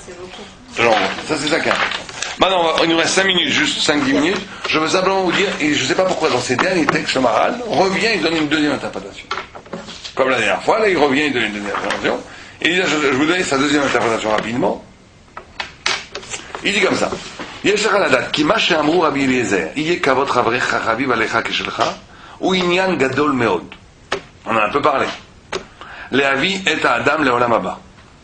Ça, c'est ça qui est important. Maintenant, il nous reste 5 minutes, juste 5-10 minutes. Je veux simplement vous dire, et je ne sais pas pourquoi dans ces derniers textes, le Maral revient, il donne une deuxième interprétation. Comme la dernière fois, là, il revient, il donne une deuxième interprétation. Et là, je vous donne sa deuxième interprétation rapidement. Il dit comme ça. יש לך לדעת, כי מה שאמרו רבי אליעזר, יהיה כבוד חברך חביב עליך כשלך, הוא עניין גדול מאוד. On en a un peu parlé. להביא את האדם לעולם הבא.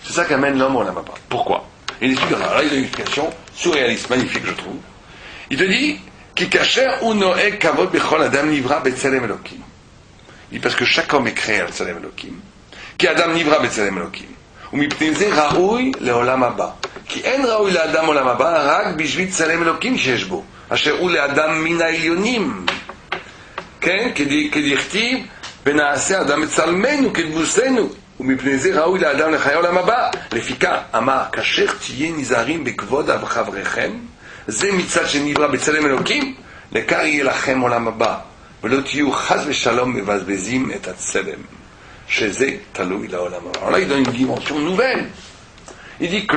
C'est ça qui amène l'homme au olam haba. Pourquoi? Il explique, alors là, il a une explication surréaliste, magnifique, je trouve. Il te dit, כי כאשר הוא נוהג כבוד בכל אדם נברא בצלם אלוקים. Il dit, parce que chaque homme est créé על צלם אלוקים. כי האדם נברא בצלם אלוקים. ומפני זה ראוי לעולם הבא. כי אין ראוי לאדם עולם הבא רק בשביל צלם אלוקים שיש בו, אשר הוא לאדם מן העליונים. כן? כדכתיב, ונעשה אדם בצלמנו כדמוסנו. ומפני זה ראוי לאדם לחיי עולם הבא. לפיכך אמר, כאשר תהיה נזהרים בכבוד חבריכם, זה מצד שנברא בצלם אלוקים, לכך יהיה לכם עולם הבא, ולא תהיו חס ושלום מבזבזים את הצלם, שזה תלוי לעולם הבא. Alors là, il donne une dimension nouvelle. Il dit que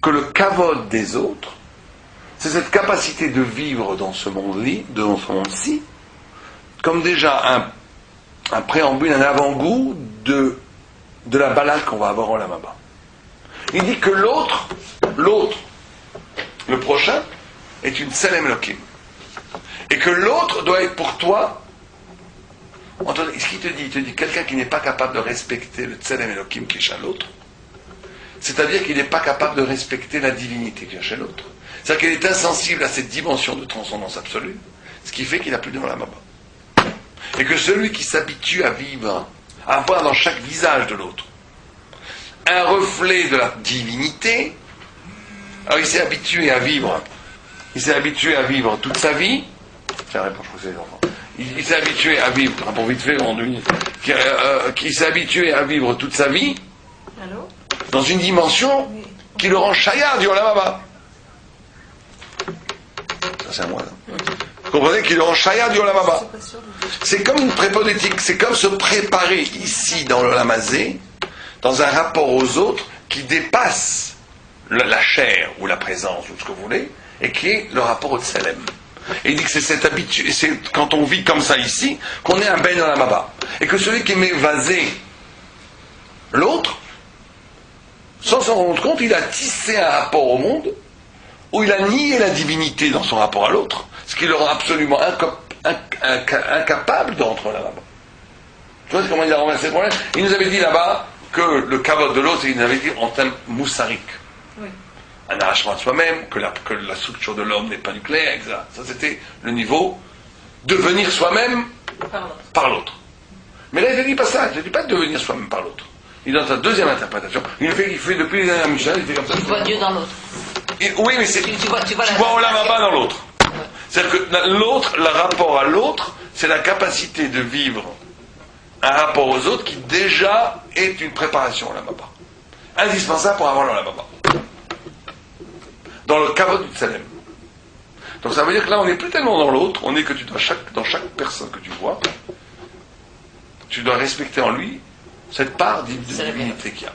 le kavod des autres, c'est cette capacité de vivre dans ce monde-ci, comme déjà un préambule, un avant-goût de la balade qu'on va avoir en Olam Haba. Il dit que l'autre, le prochain, est une Tselem Elokim. Et que l'autre doit être pour toi, ce qu'il te dit, il te dit quelqu'un qui n'est pas capable de respecter le Tselem Elokim qui est chez l'autre, c'est-à-dire qu'il n'est pas capable de respecter la divinité qui est chez l'autre. C'est-à-dire qu'il est insensible à cette dimension de transcendance absolue, ce qui fait qu'il n'a plus de Olam Haba. Et que celui qui s'habitue à vivre, à voir dans chaque visage de l'autre un reflet de la divinité, alors il s'est habitué à vivre toute sa vie. Tiens, réponds, je crois que c'est les enfants. Il s'est habitué à vivre, pour vite fait, qui s'est habitué à vivre toute sa vie. Allô? Dans une dimension qui le rend chaya du Olam Haba. Ça c'est à moi là. Vous comprenez qu'il le rend chaya du Olam Haba. C'est comme une prépodétique, c'est comme se préparer ici dans l'Olam Hazé, dans un rapport aux autres qui dépasse la chair ou la présence ou ce que vous voulez, et qui est le rapport au Tselem. Et il dit que c'est cette habitude, c'est quand on vit comme ça ici, qu'on est un Ben Olam Haba. Et que celui qui met vasé l'autre, sans s'en rendre compte, il a tissé un rapport au monde où il a nié la divinité dans son rapport à l'autre, ce qui le rend absolument incapable de rentrer là-bas. Tu vois comment il a renversé le problème? Il nous avait dit là-bas que le kavod de l'autre, il nous avait dit en termes moussariques. Oui. Un arrachement de soi-même, que la structure de l'homme n'est pas nucléaire, etc. Ça, c'était le niveau devenir soi-même par l'autre. Mais là, il ne dit pas ça. Il ne dit pas de devenir soi-même par l'autre. Il est dans sa deuxième interprétation. Il fait depuis les dernières Mishnah, il fait comme ça. Tu vois Dieu dans l'autre. Oui, mais c'est. Tu vois Olam Haba dans l'autre. C'est-à-dire que l'autre, le rapport à l'autre, c'est la capacité de vivre un rapport aux autres qui déjà est une préparation à Olam Haba. Indispensable pour avoir l'Olam Haba. Dans le kavod du Tselem. Donc ça veut dire que là, on n'est plus tellement dans l'autre, on est que dans chaque personne que tu vois, tu dois respecter en lui cette part de divinité qu'il y a.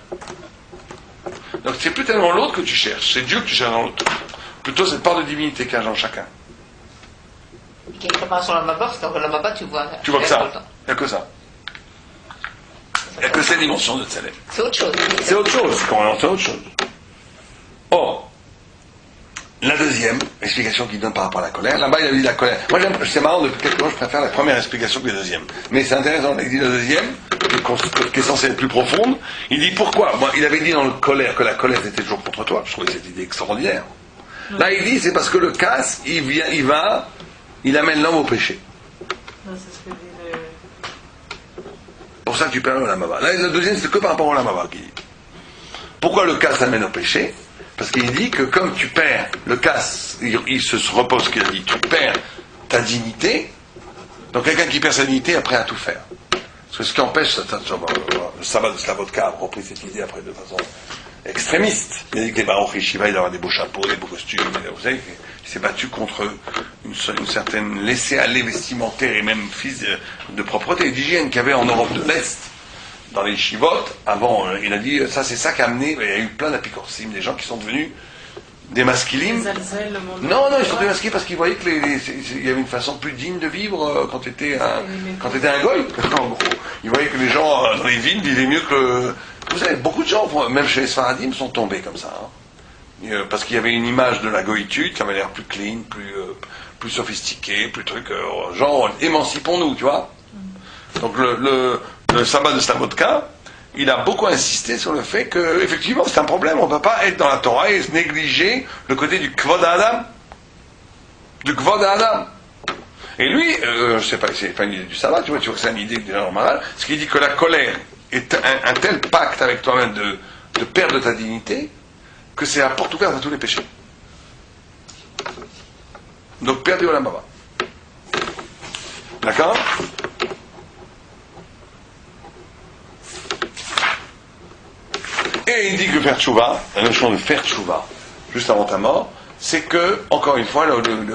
Donc c'est plus tellement l'autre que tu cherches, c'est Dieu que tu cherches dans l'autre. Plutôt cette part de divinité qu'il y a dans chacun. Il y a une préparation à la Maba, c'est que la Maba, tu vois. Tu vois que ça. Il n'y a que ça. Il n'y a que cette dimension de Tselem. C'est autre chose. C'est autre chose, c'est autre chose. Or, la deuxième explication qu'il donne par rapport à la colère, là-bas il a dit la colère. Moi c'est marrant, depuis quelques mois je préfère la première explication que la deuxième. Mais c'est intéressant, il dit la deuxième, qui est censée être plus profonde, il dit pourquoi. Moi, il avait dit dans le colère que la colère était toujours contre toi, je trouvais cette idée extraordinaire. Là il dit c'est parce que le casse, il amène l'homme au péché. Non, c'est ce que dit pour ça que tu perds le Olam Haba. Là la deuxième c'est que par rapport au Olam Haba qu'il dit. Pourquoi le casse amène au péché? Parce qu'il dit que comme tu perds le casse, il se repose ce qu'il a dit, tu perds ta dignité, donc quelqu'un qui perd sa dignité après à tout faire. Parce que ce qui empêche, le sabbat de Slavodka a repris cette idée après de façon extrémiste. Il a dit que les Baruch Yeshiva, il avoir des beaux chapeaux, des beaux costumes, vous savez, il s'est battu contre une certaine laisser-aller vestimentaire et même de propreté et d'hygiène qu'il y avait en Europe de l'Est. Dans les Shivot, avant, il a dit, ça c'est ça qui a amené, il y a eu plein d'apicorsim, des gens qui sont devenus des masculines. Non, ils sont démasqués parce qu'ils voyaient qu'il y avait une façon plus digne de vivre quand tu étais un goy. En gros, ils voyaient que les gens dans les villes vivaient mieux que... Vous savez, beaucoup de gens, même chez les Sfaradim, sont tombés comme ça. Hein. Parce qu'il y avait une image de la goïtude qui avait l'air plus clean, plus sophistiquée, plus truc, genre, émancipons-nous, tu vois. Donc le sabbat de Slavodka, il a beaucoup insisté sur le fait que, effectivement, c'est un problème. On ne peut pas être dans la Torah et négliger le côté du Kvod Adam. Du Kvod Adam. Et lui, je ne sais pas, c'est pas une idée du sabbat, tu vois que c'est une idée du normal. Ce qui dit que la colère est un tel pacte avec toi-même de perdre ta dignité, que c'est la porte ouverte à tous les péchés. Donc, perdre Olam Haba. D'accord? Et il dit que faire tchouva, la notion de faire tchouva, juste avant ta mort, c'est que, encore une fois,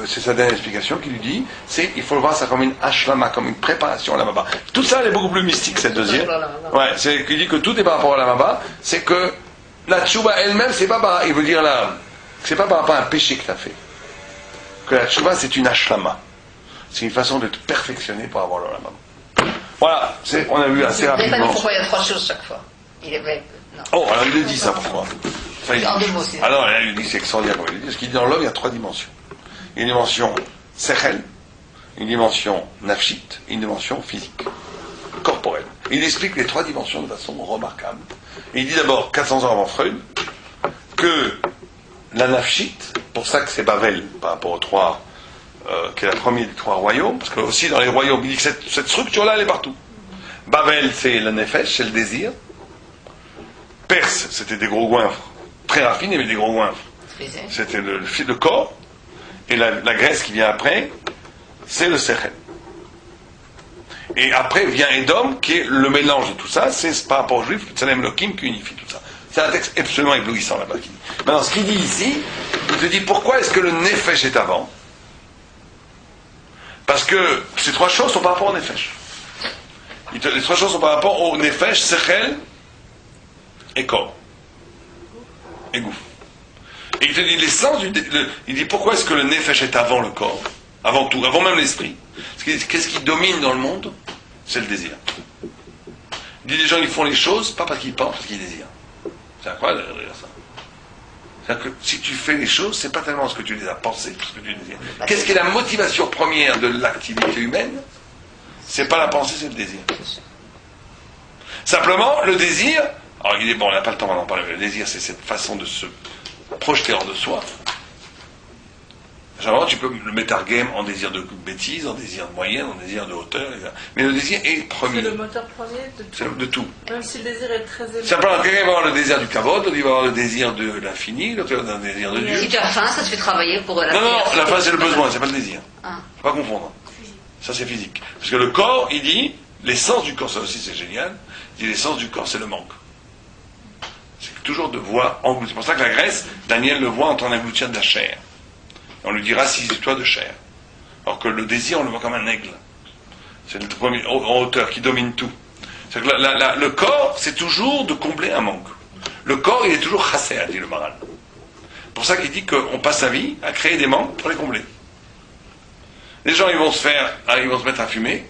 c'est sa dernière explication qui lui dit, c'est il faut voir ça comme une ashlama, comme une préparation à la maba. Tout ça, elle est beaucoup plus mystique, cette deuxième. Ouais, c'est qu'il dit que tout est par rapport à la maba, c'est que la tchouva elle-même, c'est pas par, il veut dire là, c'est pas par rapport à un péché que tu as fait. Que la tchouva, c'est une ashlama. C'est une façon de te perfectionner pour avoir la maba. Voilà, on a vu assez rapidement. Il ne pourquoi il y a trois choses chaque fois. Il est vrai. Non. Oh, alors il le dit ça, pourquoi? En deux mots, c'est ça. Alors là, il dit, c'est extraordinaire comme il dit, parce qu'il dit dans l'homme, il y a trois dimensions. Il y a une dimension sechel, une dimension nafshit, et une dimension physique, corporelle. Il explique les trois dimensions de façon remarquable. Et il dit d'abord, 400 ans avant Freud, que la nafshit, pour ça que c'est Bavel, par rapport aux trois, qui est la première des trois royaumes, parce que aussi dans les royaumes, il dit que cette structure-là, elle est partout. Bavel, c'est la nefesh, c'est le désir. Perse, c'était des gros goinfres, très raffinés, mais des gros goinfres. C'était le corps. Et la Grèce qui vient après, c'est le sechel. Et après vient Edom, qui est le mélange de tout ça. C'est par rapport aux Juifs, le Tselem Elohim qui unifie tout ça. C'est un texte absolument éblouissant là-bas. Maintenant, ce qu'il dit ici, il te dit pourquoi est-ce que le Nefesh est avant? Parce que ces trois choses sont par rapport au Nefesh. Les trois choses sont par rapport au Nefesh, Sechel et corps. Et gouffre. Et il te dit l'essence il dit pourquoi est-ce que le Nefesh est avant le corps? Avant tout, avant même l'esprit. Qu'est-ce qui domine dans le monde? C'est le désir. Il dit les gens ils font les choses, pas parce qu'ils pensent, parce qu'ils désirent. C'est incroyable de dire ça. C'est-à-dire que si tu fais les choses, c'est pas tellement ce que tu les as pensées, ce que tu désires. Qu'est-ce qui est la motivation première de l'activité humaine? C'est pas la pensée, c'est le désir. Simplement, le désir, alors il est bon, on n'a pas le temps d'en parler, mais le désir, c'est cette façon de se projeter hors de soi. Généralement, tu peux le mettre à game en désir de bêtise, en désir de moyenne, en désir de hauteur, etc. Mais le désir est premier. C'est le moteur premier de tout. C'est de tout. Même si le désir est très élevé. Simplement, quelqu'un va avoir le désir du kavod, l'autre il va avoir le désir de l'infini, l'autre va avoir le désir de Dieu. Si tu as faim, ça te fait travailler pour la Non, la faim c'est le besoin, c'est pas le désir. Ah. Faut pas confondre. Ça c'est physique. Parce que le corps, il dit, l'essence du corps, ça aussi c'est génial, il dit l'essence du corps c'est le manque. C'est toujours de voir engloutir. C'est pour ça que la Grèce, Daniel le voit en train d'engloutir de la chair. On lui dit rassise-toi de chair. Alors que le désir, on le voit comme un aigle. C'est le premier en hauteur qui domine tout. C'est que le corps, c'est toujours de combler un manque. Le corps, il est toujours chassé, dit le Maral. C'est pour ça qu'il dit qu'on passe sa vie à créer des manques pour les combler. Les gens, ils vont se mettre à fumer.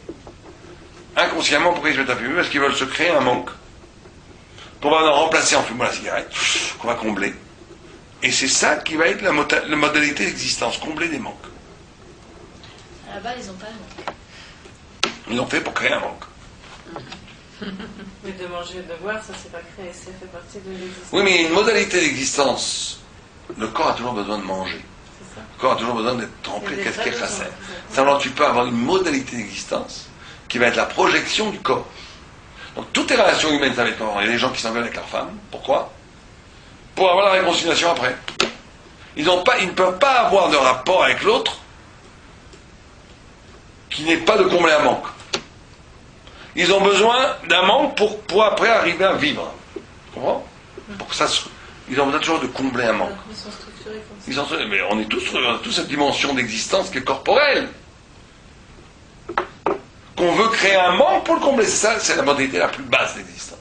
Inconsciemment, pourquoi ils se mettent à fumer? Parce qu'ils veulent se créer un manque. Qu'on va en remplacer en fumant la cigarette, qu'on va combler. Et c'est ça qui va être la modalité d'existence, combler des manques. À la base, ils n'ont pas le manque. Ils l'ont fait pour créer un manque. Mais de manger et de boire, ça c'est pas créé, ça fait partie de l'existence. Oui, mais il y a une modalité d'existence. Le corps a toujours besoin de manger. C'est ça. Le corps a toujours besoin d'être rempli. Il y a des Qu'est-ce qui est vrais facile? besoins. Simplement, tu peux avoir une modalité d'existence qui va être la projection du corps. Donc, toutes les relations humaines avec le corps, il y a des gens qui s'engueulent avec leur femme. Pourquoi? Pour avoir la réconciliation après. Ils ne peuvent pas avoir de rapport avec l'autre qui n'est pas de combler un manque. Ils ont besoin d'un manque pour après arriver à vivre. Tu comprends? Pour que ils ont besoin toujours de combler un manque. Ils sont structurés comme ça. Mais on a tous cette dimension d'existence qui est corporelle. Qu'on veut créer un manque pour le combler. C'est ça, c'est la modalité la plus basse d'existence.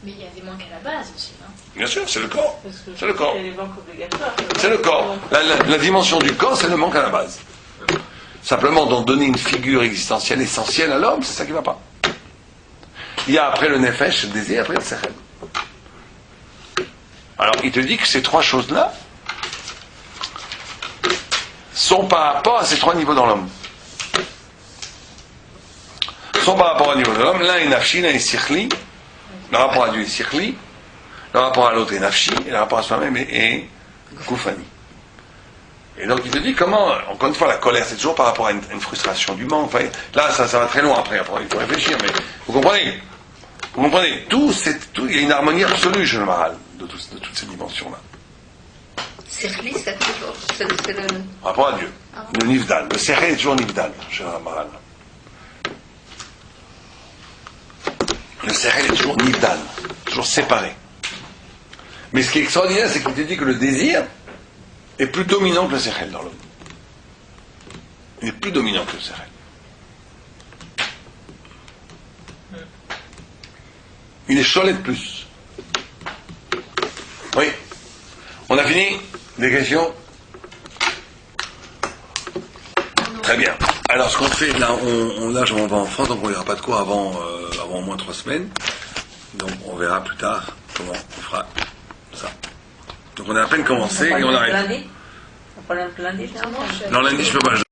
Mais il y a des manques à la base aussi, hein. Bien sûr, c'est le corps. Parce que C'est le corps. il y a les banques obligatoires. C'est le corps. La dimension du corps, c'est le manque à la base. Simplement, d'en donner une figure existentielle essentielle à l'homme, c'est ça qui ne va pas. Il y a après le nefesh, le désir, après le sechel. Alors, il te dit que ces trois choses-là sont par rapport à ces trois niveaux dans l'homme. Sont par rapport au niveau de l'homme. L'un est nafshi, l'un est sikhli. Le rapport à Dieu est sikhli. Le rapport à l'autre est nafshi. Et le rapport à soi-même est koufani. Et donc il te dit comment, encore une fois, la colère, c'est toujours par rapport à une frustration du manque. Enfin, là, ça va très loin après, il faut réfléchir, mais vous comprenez? Vous comprenez? Il y a une harmonie absolue chez le Maral, de toutes ces dimensions-là. Sikhli, c'est toujours. C'est le. Rapport à Dieu. Le Nivdal. Le Sechel est toujours Nivdal chez le Maral. Le Sechel est toujours Nivdal, toujours séparé. Mais ce qui est extraordinaire, c'est qu'il te dit que le désir est plus dominant que le Sechel dans l'homme. Il est plus dominant que le Sechel. Il est cholet de plus. Oui. On a fini? Des questions? Très bien. Alors, ce qu'on fait, là, on va en France, donc on n'aura pas de cours avant au moins 3 semaines. Donc, on verra plus tard comment on fera ça. Donc, on a à peine commencé et on arrête. Lundi? On prend lundi, Non, lundi, je peux pas.